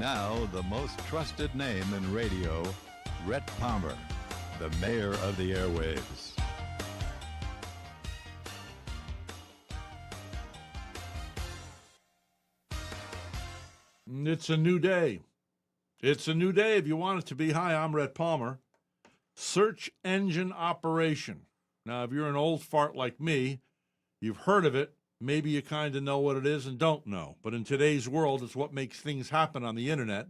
Now, the most trusted name in radio, Rhett Palmer, the mayor of the airwaves. It's a new day. It's a new day if you want it to be. Hi, I'm Rhett Palmer. Search engine operation. Now, if you're an old fart like me, you've heard of it. Maybe you kind of know what it is and don't know. But in today's world, it's what makes things happen on the internet.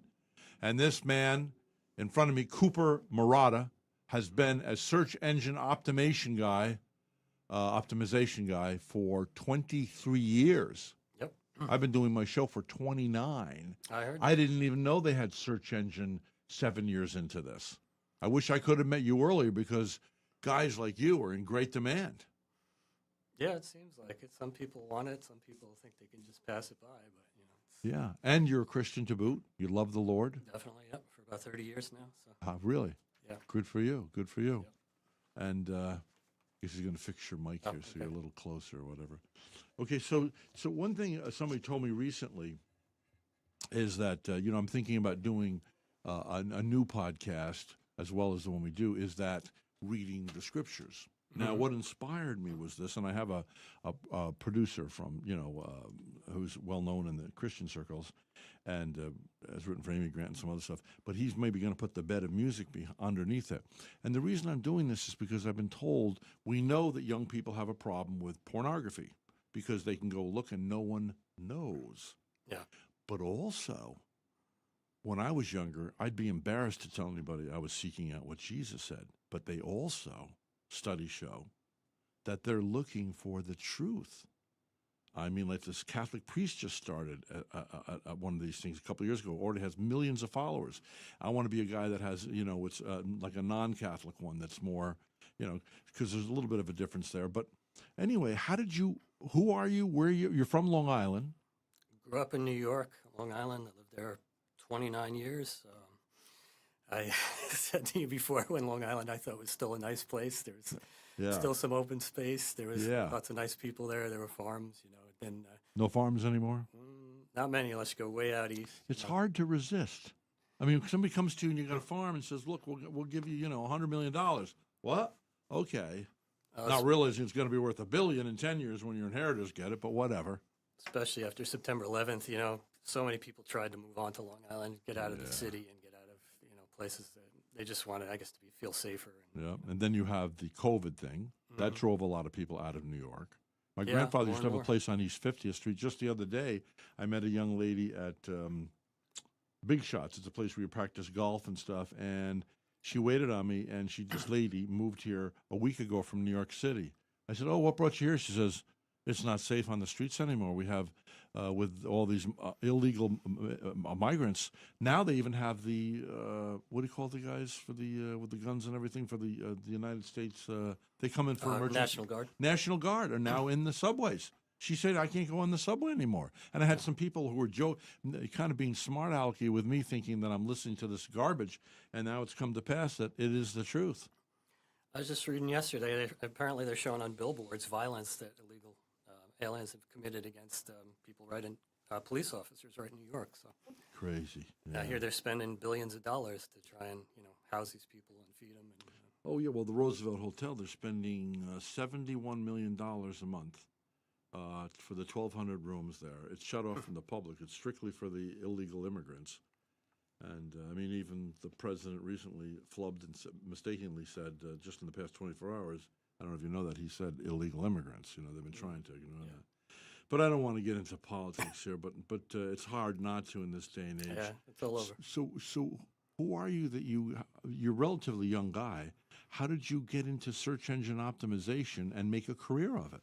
And this man in front of me, Cooper Marotta, has been a search engine optimization guy for 23 years. Yep. I've been doing my show for 29. I heard. I didn't even know they had search engine 7 years into this. I wish I could have met you earlier because guys like you are in great demand. Yeah, it seems like it. Some people want it. Some people think they can just pass it by. But it's Yeah, and you're a Christian to boot. You love the Lord. definitely up for about 30 years now. So Really? yeah. Good for you. Good for you. Yep. And I guess he's going to fix your mic here so okay. you're a little closer or whatever. Okay, so one thing somebody told me recently is that I'm thinking about doing a new podcast as well as the one we do. Is that reading the scriptures? Now, what inspired me was this, and I have a producer from, who's well known in the Christian circles and has written for Amy Grant and some other stuff, but he's maybe going to put the bed of music underneath it. And the reason I'm doing this is because I've been told we know that young people have a problem with pornography because they can go look and no one knows. Yeah. But also, when I was younger, I'd be embarrassed to tell anybody I was seeking out what Jesus said, but they also studies show that they're looking for the truth. I mean, like this Catholic priest just started at one of these things a couple of years ago, already has millions of followers. I want to be a guy that has, it's like a non-Catholic one that's more, because there's a little bit of a difference there. But anyway, who are you, where are you? You're from Long Island. Grew up in New York, Long Island. I lived there 29 years. I said to you before, when Long Island I thought was still a nice place. There was still some open space. There was lots of nice people there. There were farms, And No farms anymore? not many unless you go way out east. It's hard to resist. I mean, somebody comes to you and you got a farm and says, look, we'll give you, $100 million. What? Okay. Not realizing it's going to be worth $1 billion in 10 years when your inheritors get it, but whatever. Especially after September 11th, so many people tried to move on to Long Island, get out of the city and get out of, places that they just wanted, I guess, to feel safer. And then you have the COVID thing. That drove a lot of people out of New York. My grandfather used to have a place on East 50th Street. Just the other day, I met a young lady at Big Shots. It's a place where you practice golf and stuff. And she waited on me, and this lady moved here a week ago from New York City. I said, oh, what brought you here? She says, it's not safe on the streets anymore. We have, with all these illegal migrants, now they even have the, what do you call the guys for the with the guns and everything for the United States? They come in for emergency. National Guard. National Guard are now in the subways. She said, I can't go on the subway anymore. And I had some people who were kind of being smart alecky with me, thinking that I'm listening to this garbage, and now it's come to pass that it is the truth. I was just reading yesterday, apparently they're showing on billboards violence that illegal aliens have committed against people right in police officers right in New York. So Crazy. Yeah. I hear they're spending billions of dollars to try and house these people and feed them. And, Oh yeah, well the Roosevelt Hotel, they're spending $71 million a month for the 1,200 rooms there. It's shut off from the public. It's strictly for the illegal immigrants. And I mean, even the president recently flubbed and mistakenly said just in the past 24 hours. I don't know if you know that he said illegal immigrants. They've been trying to ignore that. But I don't want to get into politics here. But it's hard not to in this day and age. yeah, it's all over. So who are you that you're a relatively young guy? How did you get into search engine optimization and make a career of it?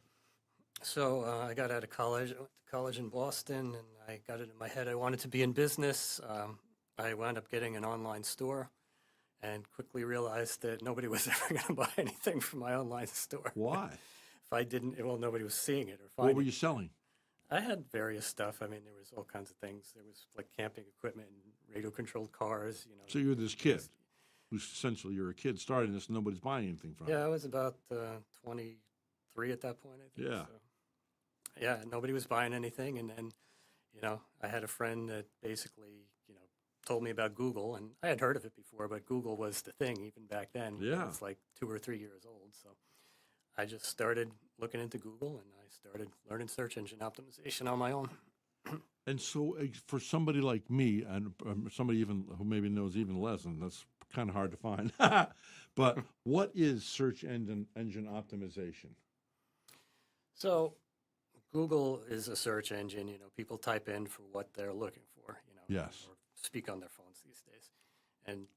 So I got out of college. I went to college in Boston, and I got it in my head I wanted to be in business. I wound up getting an online store and quickly realized that nobody was ever going to buy anything from my online store. Why? If I didn't, well, nobody was seeing it or finding What were you selling? I had various stuff. I mean, there was all kinds of things. There was like camping equipment and radio-controlled cars, So you're this kid who's essentially, you're a kid starting this and nobody's buying anything from Yeah, it. I was about 23 at that point, I think. Yeah. So, yeah, nobody was buying anything. And then, I had a friend that basically, told me about Google, and I had heard of it before, but Google was the thing even back then. Yeah. It was like 2 or 3 years old. So I just started looking into Google, and I started learning search engine optimization on my own. And so, for somebody like me, and somebody even who maybe knows even less, and that's kind of hard to find, but what is search engine optimization? So Google is a search engine. People type in for what they're looking for. Yes. Or speak on their phones these days, and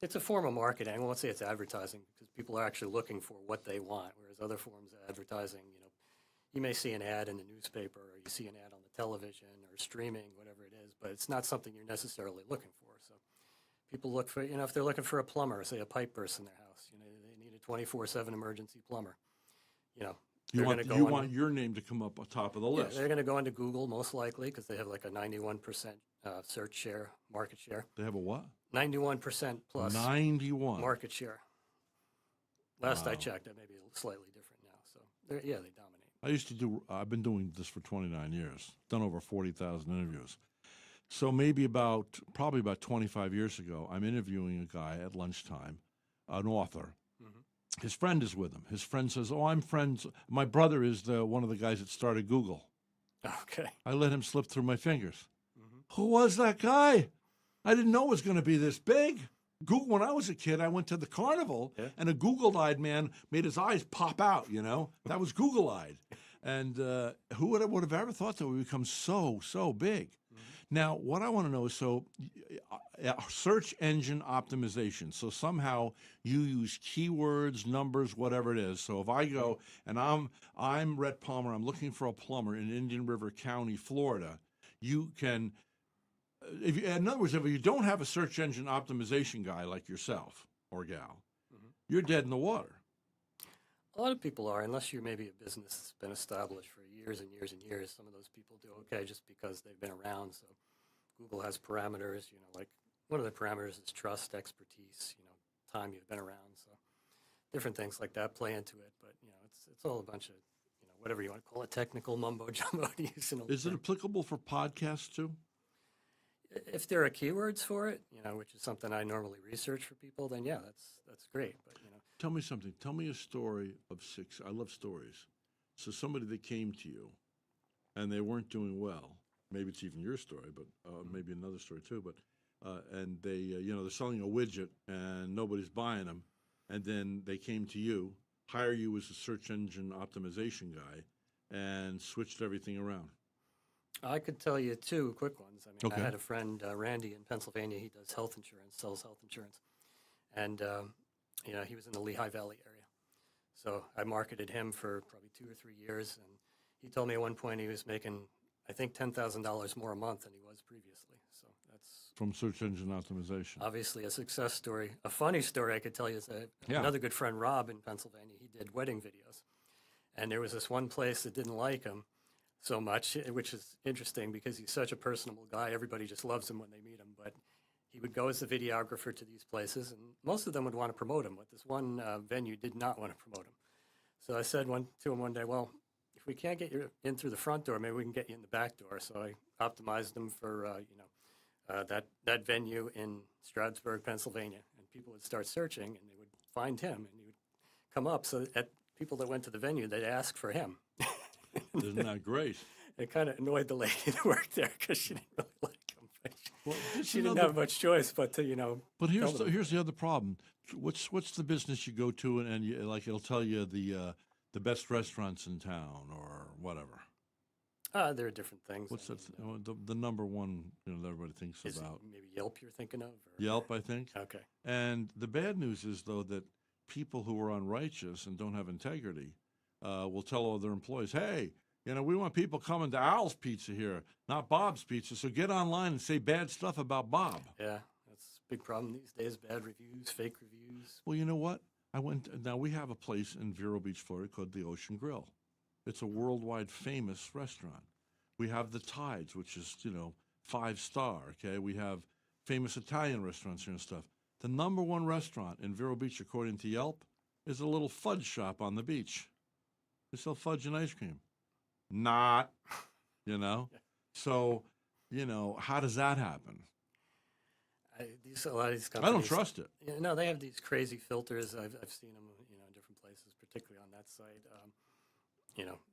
it's a form of marketing. I won't say it's advertising because people are actually looking for what they want, whereas other forms of advertising, you may see an ad in the newspaper or you see an ad on the television or streaming, whatever it is, but it's not something you're necessarily looking for. So people look for, if they're looking for a plumber, say a pipe burst in their house, they need a 24/7 emergency plumber. You want your name to come up on top of the list. They're going to go into Google most likely because they have like a 91% search share, market share. They have a what? 91% plus 91 market share. Last I checked, that may be slightly different now. So they dominate. I've been doing this for 29 years, done over 40,000 interviews. So probably about 25 years ago, I'm interviewing a guy at lunchtime, an author. Mm-hmm. His friend is with him. His friend says, I'm friends. My brother is one of the guys that started Google. Okay. I let him slip through my fingers. Mm-hmm. Who was that guy? I didn't know it was going to be this big. Google. When I was a kid, I went to the carnival, and a Google-eyed man made his eyes pop out, That was Google-eyed. And who would have ever thought that we become so big? Mm-hmm. Now, what I want to know is, search engine optimization. So somehow you use keywords, numbers, whatever it is. So if I go and I'm Rhett Palmer, I'm looking for a plumber in Indian River County, Florida, you can... in other words, if you don't have a search engine optimization guy like yourself or gal, you're dead in the water. A lot of people are, unless you're maybe a business that's been established for years and years and years. Some of those people do okay just because they've been around. So Google has parameters, like one of the parameters is trust, expertise, time you've been around. So different things like that play into it. But, it's all a bunch of, whatever you want to call it, technical mumbo jumbo. Is it applicable for podcasts too? If there are keywords for it, which is something I normally research for people, then that's great. But tell me something. Tell me a story of six. I love stories. So somebody that came to you, and they weren't doing well. Maybe it's even your story, but maybe another story too. But and they, they're selling a widget and nobody's buying them, and then they came to you, hire you as a search engine optimization guy, and switched everything around. I could tell you 2 quick ones. Okay. I had a friend, Randy, in Pennsylvania. He does health insurance, sells health insurance. And, he was in the Lehigh Valley area. So I marketed him for probably 2 or 3 years. And he told me at one point he was making, I think, $10,000 more a month than he was previously. So that's... From search engine optimization. Obviously a success story. A funny story I could tell you is another good friend, Rob, in Pennsylvania, he did wedding videos. And there was this one place that didn't like him so much, which is interesting because he's such a personable guy. Everybody just loves him when they meet him. But he would go as the videographer to these places, and most of them would want to promote him. But this one venue did not want to promote him. So I said to him one day, well, if we can't get you in through the front door, maybe we can get you in the back door. So I optimized them for that venue in Stroudsburg, Pennsylvania. And people would start searching, and they would find him, and he would come up. So at people that went to the venue, they'd ask for him. Isn't that great? It kind of annoyed the lady that worked there because she didn't really like him. Well, she didn't have much choice but to, But here's the other problem. What's the business you go to and you, like it'll tell you the best restaurants in town or whatever? There are different things. What's that? The number one that everybody thinks is about? Maybe Yelp you're thinking of? Or? Yelp, I think. Okay. And the bad news is, though, that people who are unrighteous and don't have integrity will tell all their employees, hey, we want people coming to Al's Pizza here, not Bob's Pizza. So get online and say bad stuff about Bob. Yeah, that's a big problem these days, bad reviews, fake reviews. Well, you know what? Now we have a place in Vero Beach, Florida called the Ocean Grill. It's a worldwide famous restaurant. We have the Tides, which is, 5-star, okay? We have famous Italian restaurants here and stuff. The number one restaurant in Vero Beach, according to Yelp, is a little fudge shop on the beach. They sell fudge and ice cream. Not, So, how does that happen? A lot of these I companies. don't trust it. No, they have these crazy filters. I've seen them, in different places, particularly on that site.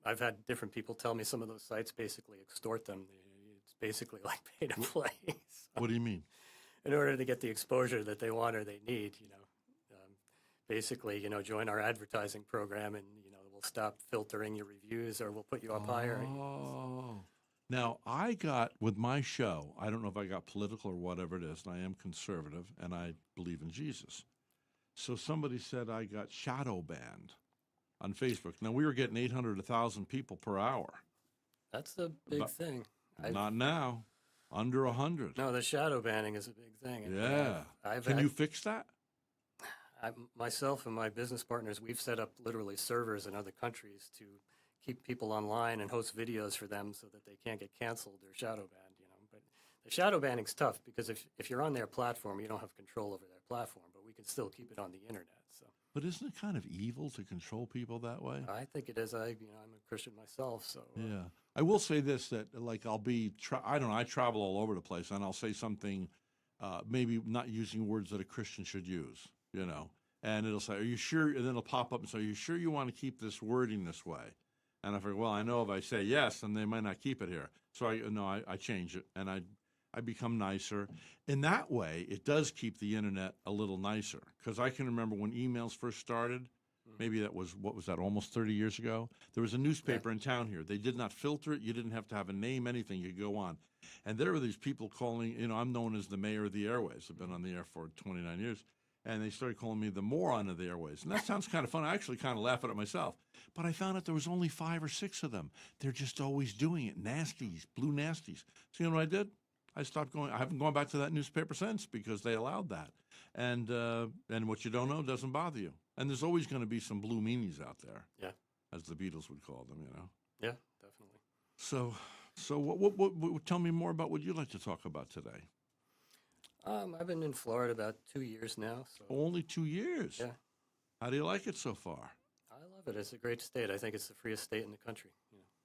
I've had different people tell me some of those sites basically extort them. It's basically like pay to play. So What do you mean? in order to get the exposure that they want or they need, basically, join our advertising program and, we'll stop filtering your reviews or we'll put you up higher. Oh. Now, I got, with my show, I don't know if I got political or whatever it is, and I am conservative, and I believe in Jesus. So somebody said I got shadow banned on Facebook. Now, we were getting 800 to 1,000 people per hour. That's the big thing. Not now. Under 100. No, the shadow banning is a big thing. Yeah. Can you fix that? Myself and my business partners, we've set up literally servers in other countries to keep people online and host videos for them so that they can't get canceled or shadow banned, But the shadow banning's tough because if you're on their platform, you don't have control over their platform, but we can still keep it on the internet. So. But isn't it kind of evil to control people that way? I think it is. I'm a Christian myself, so. Yeah. I will say this, that like I'll be, I don't know, I travel all over the place, and I'll say something, maybe not using words that a Christian should use, and it'll say, are you sure? And then it'll pop up and say, are you sure you want to keep this wording this way? And I figure, well, I know if I say yes, then they might not keep it here. So I change it, and I become nicer. In that way, it does keep the internet a little nicer, because I can remember when emails first started, maybe that was, what was that, almost 30 years ago? There was a newspaper in town here. They did not filter it. You didn't have to have a name, anything. You could go on. And there were these people calling, I'm known as the mayor of the airways. I've been on the air for 29 years. And they started calling me the moron of the airways. And that sounds kind of fun. I actually kind of laugh at it myself. But I found out there was only 5 or 6 of them. They're just always doing it. Nasties, blue nasties. So you know what I did? I stopped going. I haven't gone back to that newspaper since because they allowed that. And what you don't know doesn't bother you. And there's always going to be some blue meanies out there. Yeah. As the Beatles would call them, Yeah, definitely. So what tell me more about what you'd like to talk about today. I've been in Florida about 2 years now. So. Only 2 years? Yeah. How do you like it so far? I love it. It's a great state. I think it's the freest state in the country.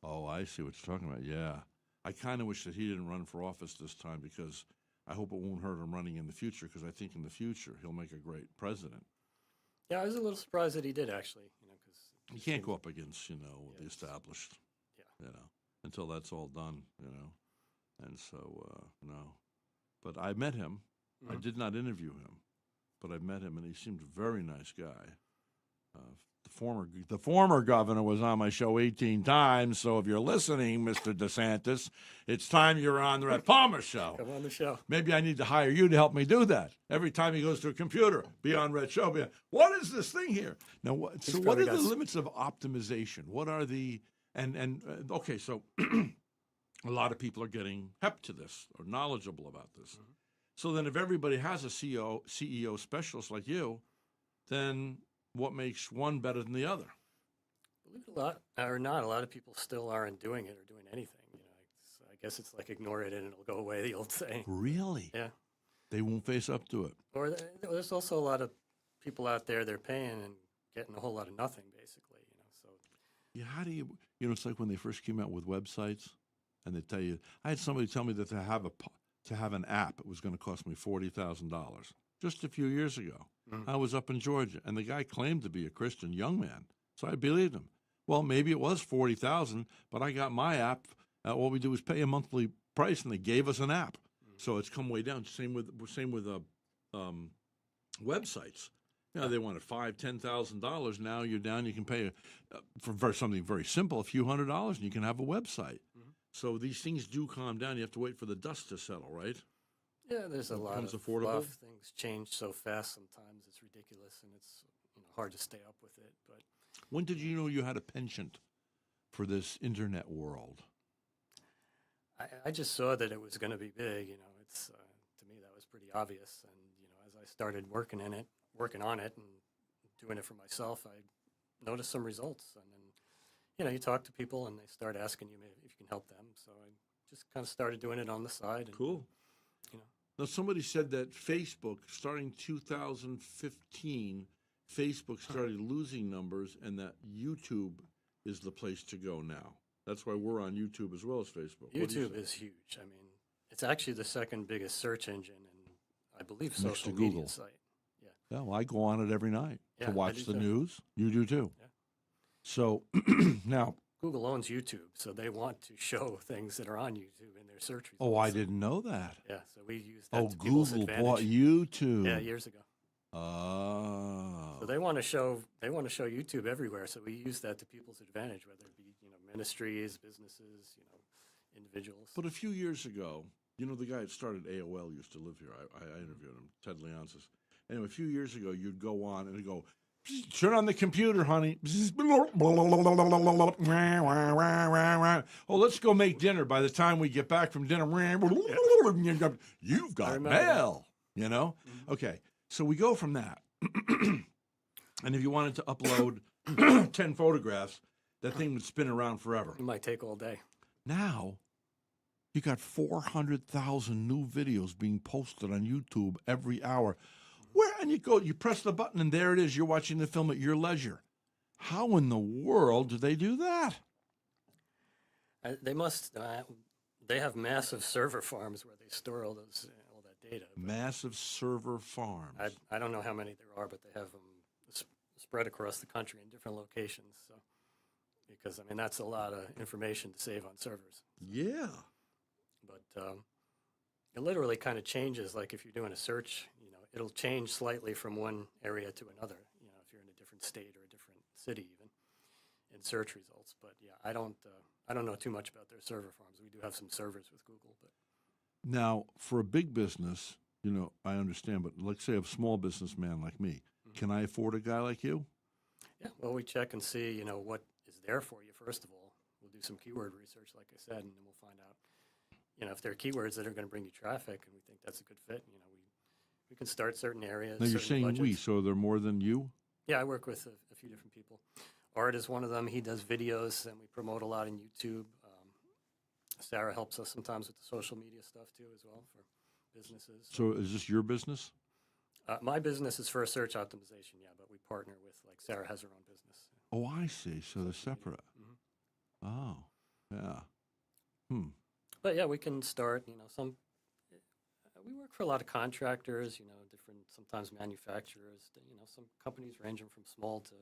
Oh, I see what you're talking about. Yeah. I kind of wish that he didn't run for office this time because I hope it won't hurt him running in the future, because I think in the future he'll make a great president. Yeah, I was a little surprised that he did, actually. Because you can't go up against, the established, until that's all done, And so, no. But I met him. I did not interview him, but I met him, and he seemed a very nice guy. The former governor was on my show 18 times, so if you're listening, Mr. DeSantis, it's time you're on the Rhett Palmer show. Come on the show. Maybe I need to hire you to help me do that. Every time he goes to a computer, be on Rhett show. What is this thing here? Now, what are the limits of optimization? What are the okay, so a lot of people are getting hep to this or knowledgeable about this. Mm-hmm. So then if everybody has a CEO specialist like you, then what makes one better than the other? Believe it or not, a lot of people still aren't doing it or doing anything. I guess it's like ignore it and it'll go away, the old saying. Really? Yeah. They won't face up to it. Or there's also a lot of people out there, they're paying and getting a whole lot of nothing, basically. So. Yeah, how do you, it's like when they first came out with websites and they tell you, I had somebody tell me that to have an app, it was going to cost me $40,000 just a few years ago. Mm-hmm. I was up in Georgia, and the guy claimed to be a Christian young man, so I believed him. Well, maybe it was $40,000, but I got my app. All we do is pay a monthly price, and they gave us an app. Mm-hmm. So it's come way down. Same with websites. They wanted $5,000, $10,000. Now you're down. You can pay for something very simple, a few $100s, and you can have a website. Mm-hmm. So these things do calm down. You have to wait for the dust to settle, right? Yeah, there's a lot of affordable. Things change so fast sometimes. It's ridiculous, and it's hard to stay up with it. But when did you know you had a penchant for this internet world? I just saw that it was going to be big. It's to me that was pretty obvious. And as I started working on it, and doing it for myself, I noticed some results. And then you talk to people, and they start asking you if you can help them. So I just kind of started doing it on the side. And, cool. Now, somebody said that Facebook, starting 2015, Facebook started losing numbers, and that YouTube is the place to go now. That's why we're on YouTube as well as Facebook. YouTube is huge. I mean, it's actually the second biggest search engine, and I believe, next social to media Google. site. Yeah. Yeah, well, I go on it every night Yeah, to I watch do the too. news. You do too. Yeah. So now, Google owns YouTube, so they want to show things that are on YouTube in their search results. oh, I didn't know that. Yeah, so we use that Oh, to people's Google advantage. bought YouTube. Yeah, years ago. Oh. So they want to show YouTube everywhere. So we use that to people's advantage, whether it be ministries, businesses, individuals. But a few years ago, the guy that started AOL used to live here. I interviewed him, Ted Leonsis. Anyway, a few years ago, you'd go on and it'd go, turn on the computer, honey. Oh, let's go make dinner. By the time we get back from dinner, you've got mail. Mm-hmm. Okay, so we go from that. And if you wanted to upload 10 photographs, that thing would spin around forever. It might take all day. Now, you got 400,000 new videos being posted on YouTube every hour. And you press the button, and there it is. You're watching the film at your leisure. How in the world do they do that? They must. They have massive server farms where they store all that data. Massive server farms. I don't know how many there are, but they have them spread across the country in different locations. So, because that's a lot of information to save on servers. Yeah. But it literally kind of changes. Like if you're doing a search, it'll change slightly from one area to another. If you're in a different state or a different city, even in search results. But yeah, I don't know too much about their server farms. We do have some servers with Google, but now for a big business, I understand. But let's say a small businessman like me, can I afford a guy like you? Yeah. Well, we check and see, what is there for you. First of all, we'll do some keyword research, like I said, and then we'll find out, if there are keywords that are going to bring you traffic, and we think that's a good fit. We can start certain areas. Now you're saying budgets. we, so they're more than you? Yeah, I work with a few different people. Art is one of them. He does videos, and we promote a lot on YouTube. Sarah helps us sometimes with the social media stuff too, as well, for businesses. So is this your business? My business is for search optimization, yeah, but we partner with, Sarah has her own business. Oh, I see. So they're separate. Mm-hmm. Oh, yeah. But yeah, we can start. We work for a lot of contractors. Different sometimes manufacturers. Some companies ranging from small to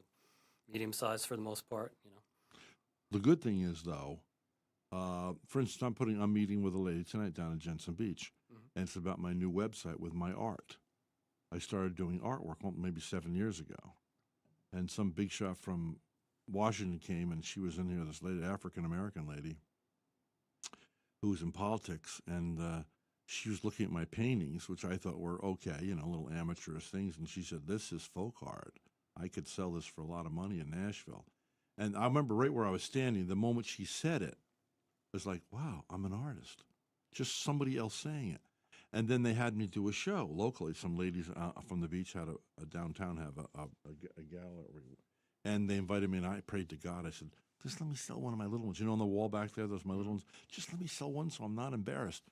medium size for the most part. The good thing is, though, for instance, I'm meeting with a lady tonight down in Jensen Beach, and it's about my new website with my art. I started doing artwork maybe 7 years ago, and some big shot from Washington came, and she was in here, this lady, African-American lady, who was in politics, and she was looking at my paintings, which I thought were okay, little amateurish things, and she said, this is folk art. I could sell this for a lot of money in Nashville. And I remember right where I was standing, the moment she said it, it was like, wow, I'm an artist. Just somebody else saying it. And then they had me do a show locally. Some ladies from the beach had a downtown have a gallery. And they invited me, and I prayed to God. I said, just let me sell one of my little ones. On the wall back there, those my little ones. Just let me sell one so I'm not embarrassed.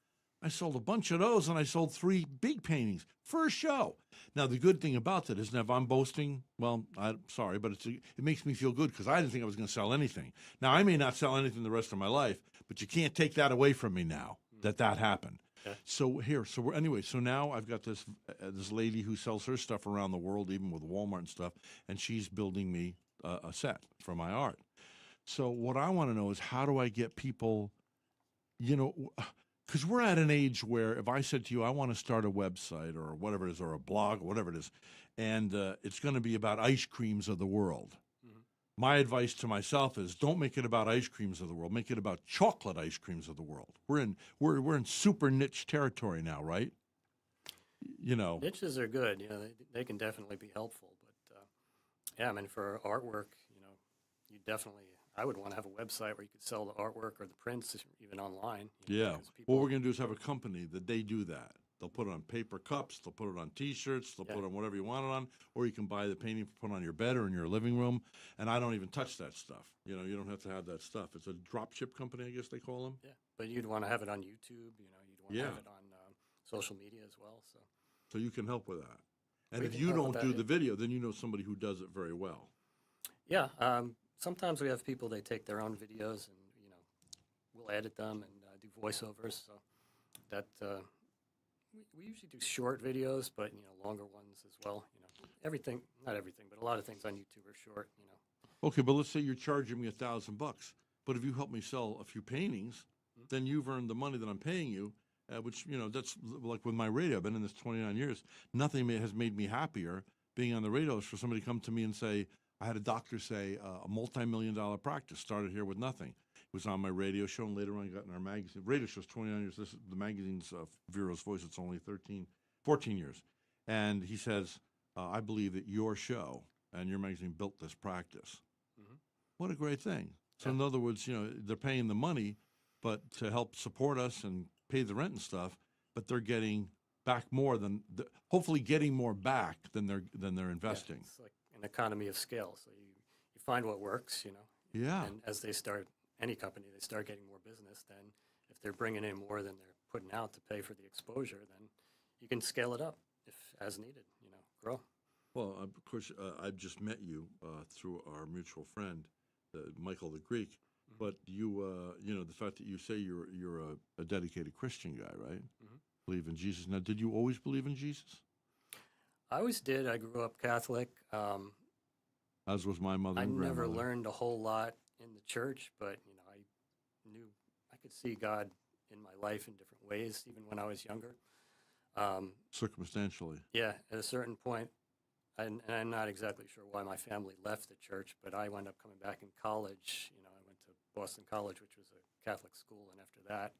I sold a bunch of those, and I sold 3 big paintings for a show. Now, the good thing about that is that if I'm boasting, well, I'm sorry, but it makes me feel good because I didn't think I was going to sell anything. Now, I may not sell anything the rest of my life, but you can't take that away from me now that happened. Okay. So now I've got this lady who sells her stuff around the world, even with Walmart and stuff, and she's building me a set for my art. So what I want to know is how do I get people, because we're at an age where if I said to you, I want to start a website or whatever it is, or a blog, or whatever it is, and it's going to be about ice creams of the world. My advice to myself is don't make it about ice creams of the world. Make it about chocolate ice creams of the world. We're in super niche territory now, right? Niches are good. They can definitely be helpful. But for artwork, I would want to have a website where you could sell the artwork or the prints, even online. What we're going to do is have a company that they do that. They'll put it on paper cups. They'll put it on T-shirts. They'll put it on whatever you want it on. Or you can buy the painting, put it on your bed or in your living room. And I don't even touch that stuff. You don't have to have that stuff. It's a drop ship company, I guess they call them. Yeah, but you'd want to have it on YouTube. You'd want to have it on social media as well. So you can help with that. And if you don't do the video, then you know somebody who does it very well. Yeah. Sometimes we have people, they take their own videos and, we'll edit them and do voiceovers. So that We usually do short videos, but longer ones as well. Everything, not everything, but a lot of things on YouTube are short. Okay, but let's say you're charging me $1,000, but if you help me sell a few paintings, then you've earned the money that I'm paying you, which that's like with my radio. I've been in this 29 years. Nothing has made me happier being on the radio is for somebody to come to me and say, I had a doctor say a multi-million-dollar practice started here with nothing. It was on my radio show, and later on got in our magazine. Radio show's 29 years. This is the magazine's Vero's Voice. It's only 14 years. And he says, I believe that your show and your magazine built this practice. Mm-hmm. What a great thing. So in other words, they're paying the money, but to help support us and pay the rent and stuff, but they're getting back more than, hopefully getting more back than they're investing. It's like an economy of scale. So you find what works, Yeah. And as they start, any company, they start getting more business, then if they're bringing in more than they're putting out to pay for the exposure, then you can scale it up if as needed, grow. Well, of course, I've just met you through our mutual friend, Michael the Greek. Mm-hmm. But you, the fact that you say you're a dedicated Christian guy, right? Mm-hmm. Believe in Jesus. Now, did you always believe in Jesus? I always did. I grew up Catholic. As was my mother and grandmother. I never learned a whole lot in the church, but I knew I could see God in my life in different ways, even when I was younger. Circumstantially. Yeah, at a certain point, and I'm not exactly sure why my family left the church, but I wound up coming back in college. I went to Boston College, which was a Catholic school, and after that,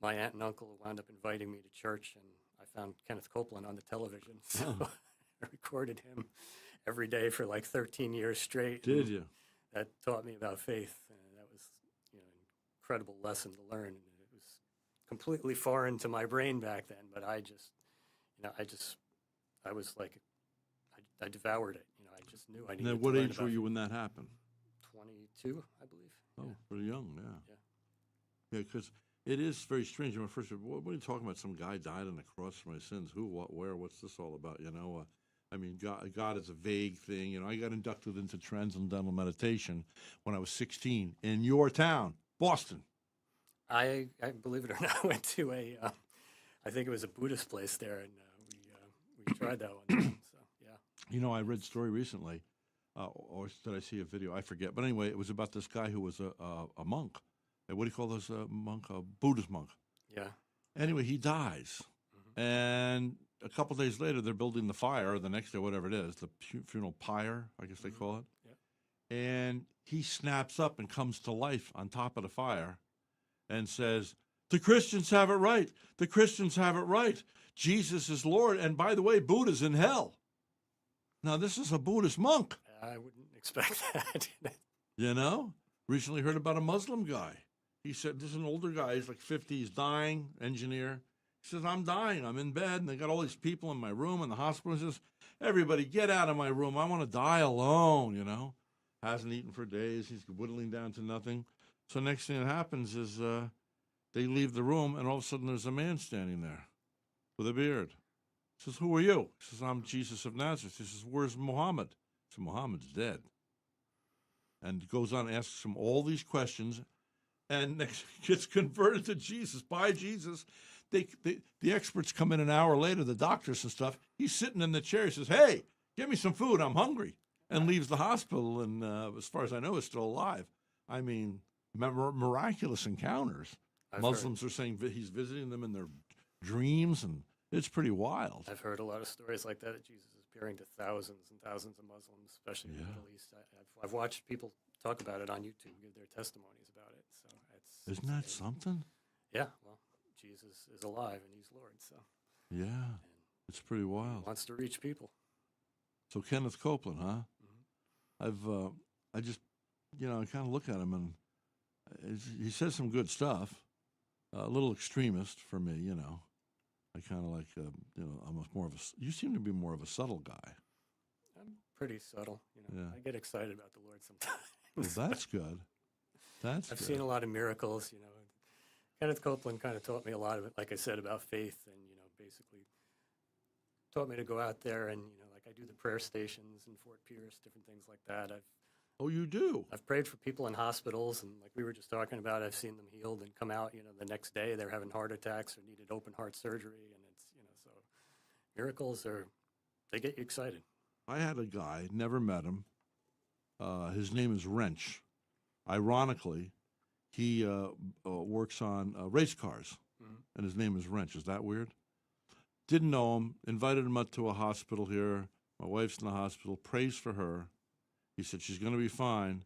my aunt and uncle wound up inviting me to church, and I found Kenneth Copeland on the television, so I recorded him every day for like 13 years straight. Did you? That taught me about faith, and that was an incredible lesson to learn. And it was completely foreign to my brain back then, but I was like, I devoured it. I just knew I needed to learn. Now, what age were you when that happened? 22, I believe. Oh, pretty young, yeah. Yeah, because it is very strange. First, what are you talking about? Some guy died on the cross for my sins. Who, what, where? What's this all about? I mean, God is a vague thing. I got inducted into transcendental meditation when I was 16 in your town, Boston. I believe it or not, went to I think it was a Buddhist place there, and we tried that one time. So yeah. I read a story recently, or did I see a video? I forget. But anyway, it was about this guy who was a monk. What do you call those monk? A Buddhist monk. Yeah. Anyway, he dies, and a couple days later, they're building the fire, or the next day, whatever it is, the funeral pyre, I guess they call it. Yeah. And he snaps up and comes to life on top of the fire and says, the Christians have it right. The Christians have it right. Jesus is Lord. And by the way, Buddha's in hell. Now, this is a Buddhist monk. I wouldn't expect that. Recently heard about a Muslim guy. He said, this is an older guy. He's like 50. He's dying, engineer. He says, I'm dying. I'm in bed, and they got all these people in my room in the hospital. He says, everybody, get out of my room. I want to die alone, Hasn't eaten for days. He's whittling down to nothing. So next thing that happens is they leave the room, and all of a sudden there's a man standing there with a beard. He says, who are you? He says, I'm Jesus of Nazareth. He says, where's Muhammad? He says, Muhammad's dead. And goes on, asks him all these questions, and next gets converted to Jesus. By Jesus. The experts come in an hour later, the doctors and stuff. He's sitting in the chair. He says, hey, get me some food. I'm hungry. And leaves the hospital, and as far as I know, is still alive. I mean, miraculous encounters. Muslims are saying he's visiting them in their dreams, and it's pretty wild. I've heard a lot of stories like that Jesus is appearing to thousands and thousands of Muslims, especially in the Middle East. I've watched people talk about it on YouTube, give their testimonies about it. So isn't that something? Yeah, well, Jesus is alive and he's Lord, so. Yeah, and it's pretty wild. He wants to reach people. So Kenneth Copeland, huh? Mm-hmm. I just, I kind of look at him, and he says some good stuff. A little extremist for me, I kind of like, I'm more of you seem to be more of a subtle guy. I'm pretty subtle, Yeah. I get excited about the Lord sometimes. Well, that's good. I've seen a lot of miracles, Kenneth Copeland kind of taught me a lot of it, like I said, about faith, and, basically taught me to go out there and, like I do the prayer stations in Fort Pierce, different things like that. Oh, you do? I've prayed for people in hospitals, and like we were just talking about, I've seen them healed and come out, the next day they're having heart attacks or needed open heart surgery, and it's, miracles they get you excited. I had a guy, never met him. His name is Wrench. Ironically, he works on race cars, and his name is Wrench. Is that weird? Didn't know him. Invited him up to a hospital here. My wife's in the hospital. Prays for her. He said, she's going to be fine.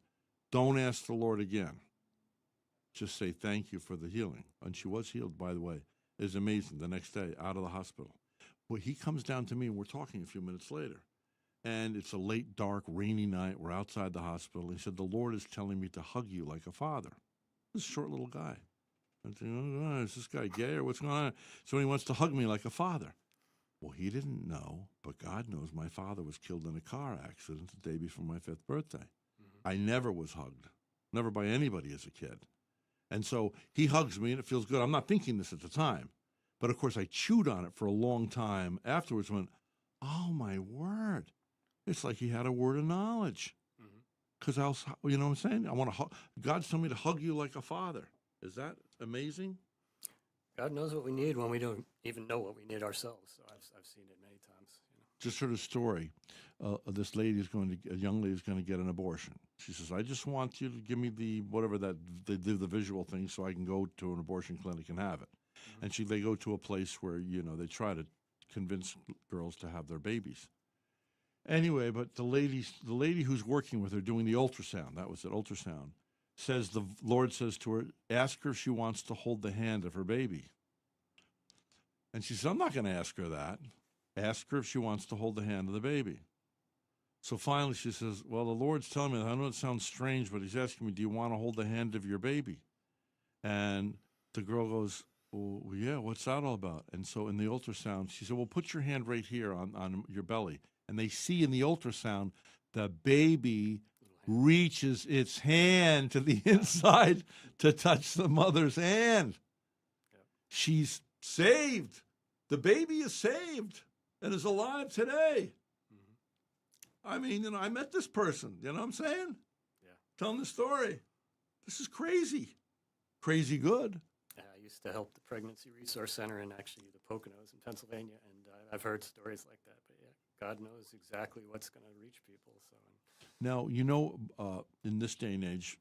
Don't ask the Lord again. Just say thank you for the healing. And she was healed, by the way. It's amazing. The next day, out of the hospital. Well, he comes down to me, and we're talking a few minutes later. And it's a late, dark, rainy night. We're outside the hospital. He said, the Lord is telling me to hug you like a father. This short little guy. I said, oh, is this guy gay or what's going on? So he wants to hug me like a father. Well, he didn't know, but God knows my father was killed in a car accident the day before my 5th birthday. I never was hugged, never by anybody as a kid. And so he hugs me, and it feels good. I'm not thinking this at the time. But, of course, I chewed on it for a long time afterwards, went, oh, my word. It's like he had a word of knowledge. Because else, you know what I'm saying? I want to hug. God's telling me to hug you like a father. Is that amazing? God knows what we need when we don't even know what we need ourselves. So I've seen it many times. Just heard a story. This lady a young lady is going to get an abortion. She says, I just want you to give me they do the visual thing so I can go to an abortion clinic and have it. And they go to a place where, they try to convince girls to have their babies. Anyway, but the lady who's working with her doing the ultrasound, that was it, ultrasound, says the Lord says to her, ask her if she wants to hold the hand of her baby. And she says, I'm not going to ask her that. Ask her if she wants to hold the hand of the baby. So finally she says, well, the Lord's telling me that. I know it sounds strange, but he's asking me, do you want to hold the hand of your baby? And the girl goes, well, yeah, what's that all about? And so in the ultrasound, she said, well, put your hand right here on your belly. And they see in the ultrasound the baby reaches its hand to the inside to touch the mother's hand. Yep. She's saved. The baby is saved and is alive today. I mean, I met this person. You know what I'm saying? Yeah. Telling the story. This is crazy. Crazy good. Yeah, I used to help the Pregnancy Resource Center in actually the Poconos in Pennsylvania, and I've heard stories like that. But yeah, God knows exactly what's going to reach people. So. Now, in this day and age,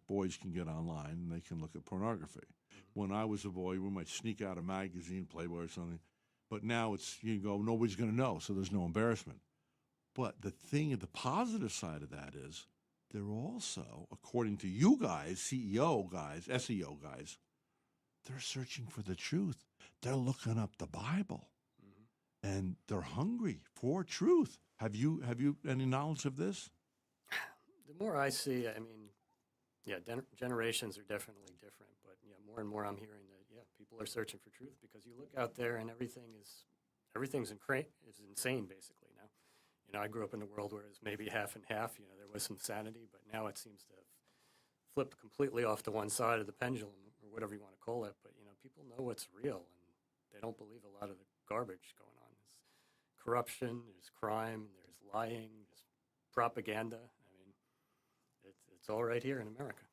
boys can get online and they can look at pornography. When I was a boy, we might sneak out a magazine, Playboy or something. But now you go, nobody's going to know, so there's no embarrassment. But the positive side of that is they're also, according to you guys, SEO guys, they're searching for the truth. They're looking up the Bible, and they're hungry for truth. Have you any knowledge of this? The more I see, generations are definitely different. But more and more I'm hearing that people are searching for truth because you look out there and everything's insane basically now. I grew up in a world where it was maybe half and half. There was some sanity, but now it seems to have flipped completely off to one side of the pendulum, or whatever you want to call it. But people know what's real, and they don't believe a lot of the garbage going on. There's corruption, there's crime, there's lying, there's propaganda. It's all right here in America.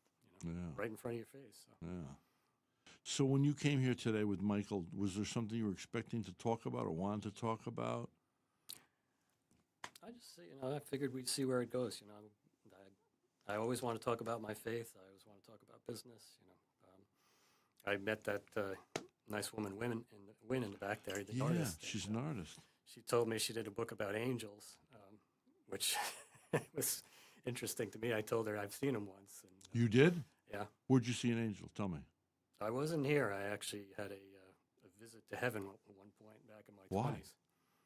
Right in front of your face. So. Yeah. So when you came here today with Michael, was there something you were expecting to talk about or wanted to talk about? I just, I figured we'd see where it goes. I always want to talk about my faith. I always want to talk about business. I met that nice woman, Wynn in the back there, the artist. Yeah, she's an artist. She told me she did a book about angels, which was interesting to me. I told her I've seen them once. And, you did? Yeah. Where'd you see an angel? Tell me. I wasn't here. I actually had a visit to heaven at one point back in my 20s.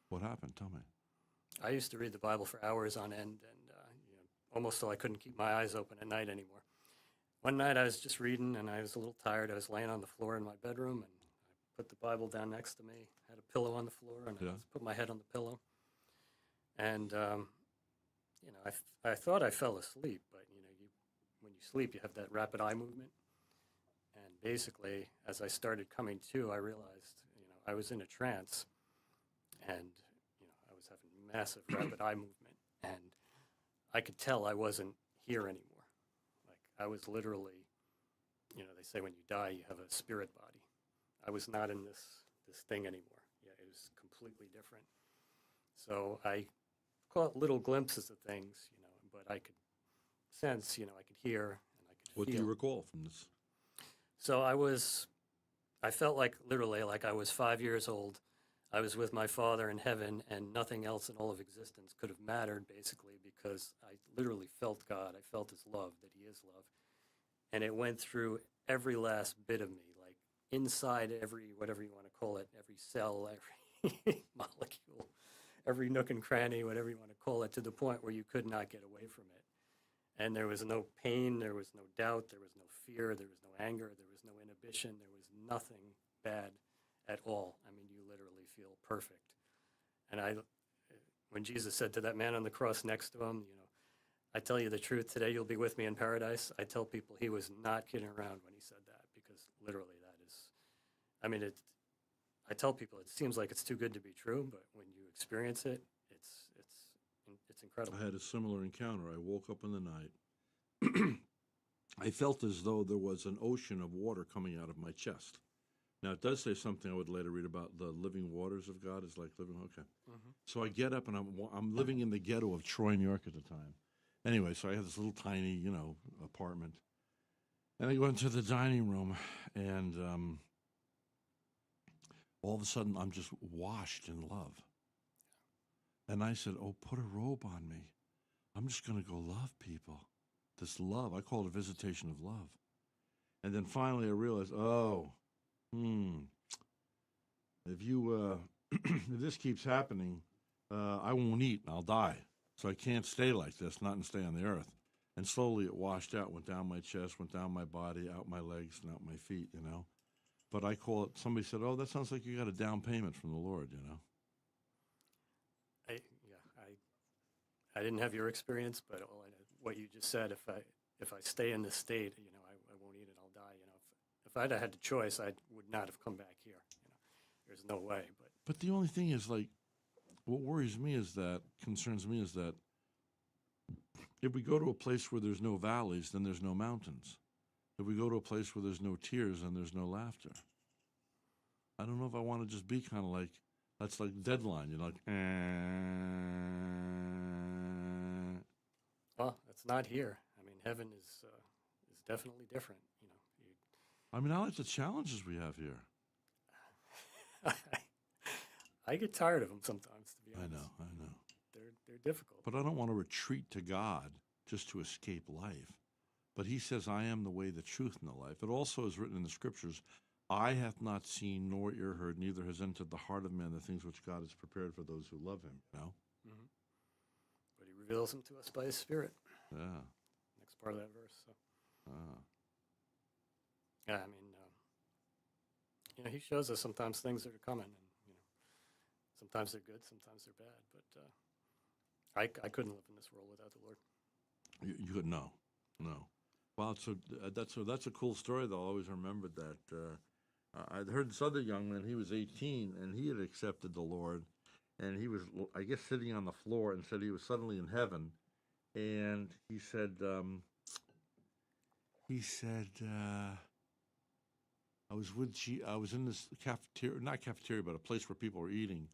What happened? Tell me. I used to read the Bible for hours on end, and almost till I couldn't keep my eyes open at night anymore. One night I was just reading, and I was a little tired. I was laying on the floor in my bedroom, and I put the Bible down next to me, had a pillow on the floor, and I just put my head on the pillow. And, I thought I fell asleep, but, when you sleep, you have that rapid eye movement. And basically, as I started coming to, I realized, I was in a trance, and I was having massive rapid eye movement, and I could tell I wasn't here anymore. Like, I was literally, they say when you die, you have a spirit body. I was not in this thing anymore. Yeah, it was completely different. So I caught little glimpses of things, but I could sense, I could hear, and I could What feel. do you recall from this? So I felt like literally like I was 5 years old. I was with my Father in heaven, and nothing else in all of existence could have mattered, basically, because I literally felt God. I felt His love, that He is love. And it went through every last bit of me, like inside every, whatever you want to call it, every cell, every molecule, every nook and cranny, whatever you want to call it, to the point where you could not get away from it. And there was no pain, there was no doubt, there was no fear, there was no anger, there was no inhibition, there was nothing bad at all. I mean, you literally feel perfect. And when Jesus said to that man on the cross next to him, I tell you the truth, today you'll be with me in paradise. I tell people he was not kidding around when he said that, because literally that is, I mean, I tell people it seems like it's too good to be true, but when you experience it, it's incredible. I had a similar encounter. I woke up in the night. I felt as though there was an ocean of water coming out of my chest. Now, it does say something I would later read about the living waters of God is like living. Okay. Mm-hmm. So I get up, and I'm living in the ghetto of Troy, New York at the time. Anyway, so I have this little tiny, apartment. And I go into the dining room, and all of a sudden, I'm just washed in love. And I said, oh, put a robe on me. I'm just going to go love people. This love, I call it a visitation of love. And then finally I realized, if you, if this keeps happening, I won't eat and I'll die. So I can't stay like this, not and stay on the earth. And slowly it washed out, went down my chest, went down my body, out my legs, and out my feet, But I call it, somebody said, oh, that sounds like you got a down payment from the Lord, I didn't have your experience, but what you just said, if I stay in this state, I won't eat it, I'll die. If I'd had the choice, I would not have come back here. There's no way. But the only thing is, like, what concerns me is that if we go to a place where there's no valleys, then there's no mountains. If we go to a place where there's no tears, then there's no laughter. I don't know if I want to just be kind of like, that's like Deadline, like, Well, that's not here. I mean, heaven is definitely different. I mean, I like the challenges we have here. I get tired of them sometimes, to be honest. I know. They're difficult. But I don't want to retreat to God just to escape life. But He says, I am the way, the truth, and the life. It also is written in the Scriptures, eye hath not seen, nor ear heard, neither has entered the heart of man the things which God has prepared for those who love Him, Mm-hmm. But He reveals them to us by His Spirit. Yeah. Next part of that verse. So. Yeah, I mean, He shows us sometimes things that are coming, and sometimes they're good, sometimes they're bad. But I couldn't live in this world without the Lord. You could no. Wow, so that's a cool story, though. I always remembered that. I'd heard this other young man. He was 18, and he had accepted the Lord, and he was, I guess, sitting on the floor, and said he was suddenly in heaven, and he said, I was in this cafeteria, not cafeteria, but a place where people were eating.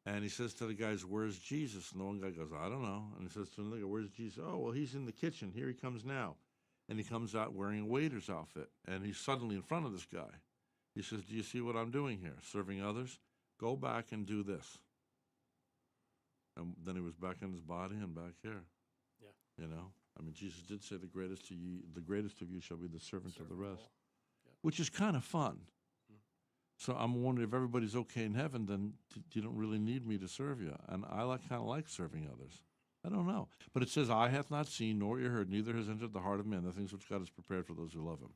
And he says to the guys, where's Jesus? And the one guy goes, I don't know. And he says to another guy, where's Jesus? Oh, well, he's in the kitchen. Here he comes now. And he comes out wearing a waiter's outfit. And he's suddenly in front of this guy. He says, do you see what I'm doing here? Serving others? Go back and do this. And then he was back in his body and back here. Yeah. I mean, Jesus did say the greatest of you shall be the servant of the rest. Yeah. Which is kind of fun. So I'm wondering if everybody's okay in heaven, then you don't really need me to serve you. And I kind of like serving others. I don't know. But it says, eye hath not seen, nor ear heard, neither has entered the heart of man the things which God has prepared for those who love Him.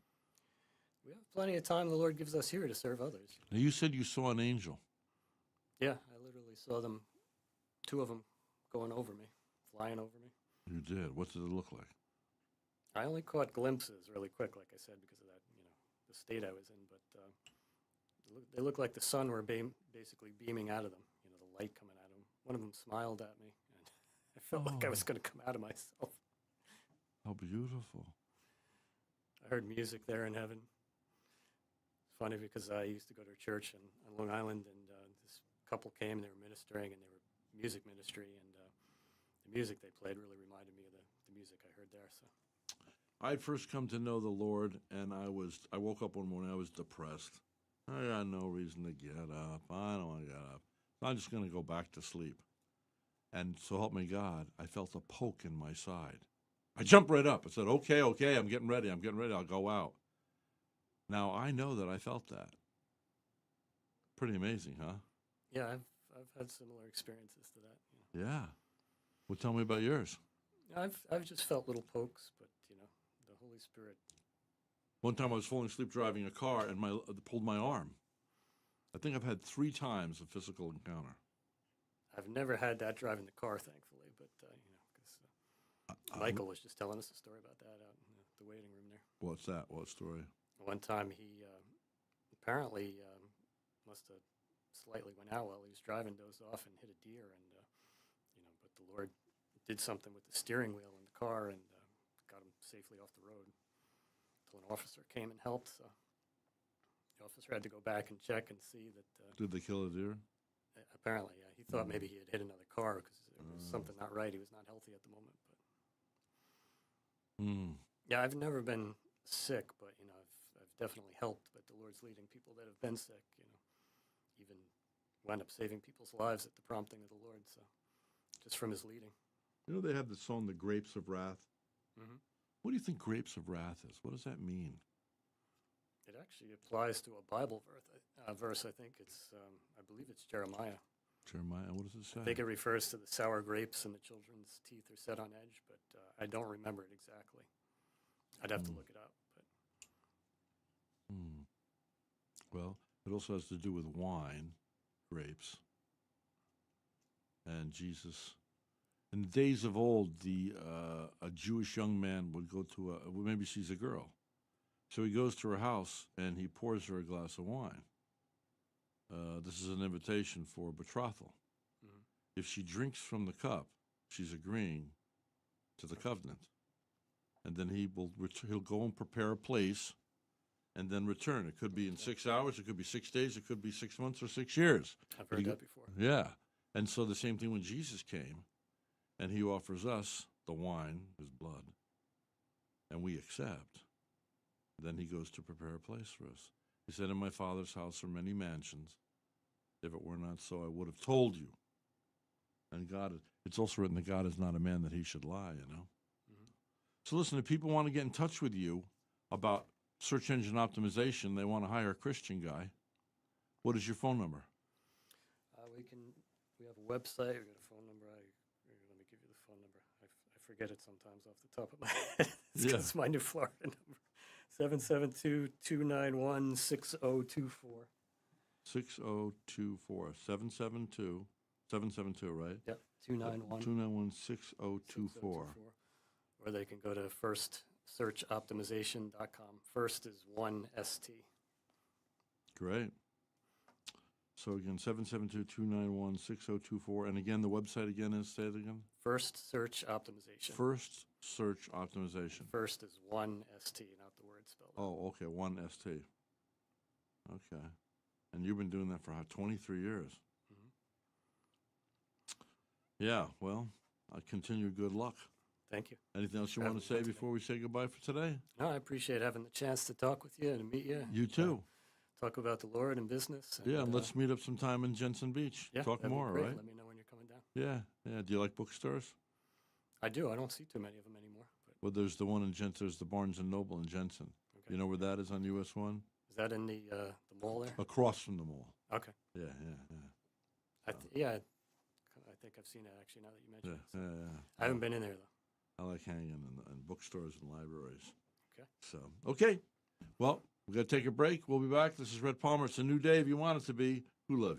We have plenty of time the Lord gives us here to serve others. Now, you said you saw an angel. Yeah, I literally saw them, two of them going over me, flying over me. You did. What did it look like? I only caught glimpses really quick, like I said, because of that, the state I was in. But they looked like the sun were basically beaming out of them, the light coming out of them. One of them smiled at me, and I felt like I was going to come out of myself. How beautiful. I heard music there in heaven. It's funny because I used to go to a church on Long Island, and this couple came, and they were ministering, and they were music ministry, and the music they played really reminded me of the music I heard there. So I first come to know the Lord, and I woke up one morning, I was depressed. I got no reason to get up. I don't want to get up. I'm just going to go back to sleep. And so help me God, I felt a poke in my side. I jumped right up. I said, okay, I'm getting ready. I'll go out. Now, I know that I felt that. Pretty amazing, huh? yeah, I've had similar experiences to that. Yeah. Well, tell me about yours. I've just felt little pokes, but the Holy Spirit. One time I was falling asleep driving a car and pulled my arm. I think I've had 3 times a physical encounter. I've never had that driving the car, thankfully, but because Michael was just telling us a story about that out in the waiting room there. What's that? What story? One time he apparently must have slightly went out while he was driving, dozed off, and hit a deer, and but the Lord did something with the steering wheel in the car and got him safely off the road until an officer came and helped. So the officer had to go back and check and see that. Did they kill a deer? Apparently, yeah. He thought maybe he had hit another car because there was something not right. He was not healthy at the moment. But yeah, I've never been sick, but I've definitely helped. But the Lord's leading people that have been sick. Even wound up saving people's lives at the prompting of the Lord. So just from His leading. They have the song "The Grapes of Wrath." Mm-hmm. What do you think "Grapes of Wrath" is? What does that mean? It actually applies to a Bible verse. I think I believe it's Jeremiah. Jeremiah, what does it say? I think it refers to the sour grapes and the children's teeth are set on edge, but I don't remember it exactly. I'd have to look it up. But Well, it also has to do with wine, grapes, and Jesus. In the days of old, a Jewish young man would go to maybe she's a girl. So he goes to her house and he pours her a glass of wine. This is an invitation for betrothal. Mm-hmm. If she drinks from the cup, she's agreeing to the covenant. And then he'll go and prepare a place and then return. It could be in 6 hours, it could be 6 days, it could be 6 months or 6 years. I've heard that before. Yeah. And so the same thing when Jesus came and he offers us the wine, his blood, and we accept. Then he goes to prepare a place for us. He said, in my Father's house are many mansions. If it were not so, I would have told you. And it's also written that God is not a man that he should lie, Mm-hmm. So listen, if people want to get in touch with you about search engine optimization, they want to hire a Christian guy, what is your phone number? We have a website, we got a phone number. Let me give you the phone number. I forget it sometimes off the top of my head. It's my new Florida number. 772-291-6024. 6024. 772, right? Yep, 291. 291-6024. Or they can go to firstsearchoptimization.com. First is 1ST. Great. So again, 772-291-6024. And again, the website again is, say it again? First Search Optimization. First Search Optimization. First is 1ST, not the word spelled out. Oh, okay, 1ST. Okay. And you've been doing that for 23 years. Mm-hmm. Yeah, well, I continue good luck. Thank you. Anything else you want to say before we say goodbye for today? No, I appreciate having the chance to talk with you and to meet you. You too. Talk about the Lord and business. And, and let's meet up sometime in Jensen Beach. Yeah, talk more, great. right? Let me know when you're coming down. Yeah. Do you like bookstores? I do. I don't see too many of them anymore. But. Well, there's the one in Jensen. There's the Barnes & Noble in Jensen. Okay. You know where that is on US 1? Is that in the mall there? Across from the mall. Okay. Yeah. I think I've seen it actually now that you mention it. Yeah. I haven't been in there though. I like hanging in bookstores and libraries. Okay. So, okay. Well, we're going to take a break. We'll be back. This is Rhett Palmer. It's a new day if you want it to be. Who loves you?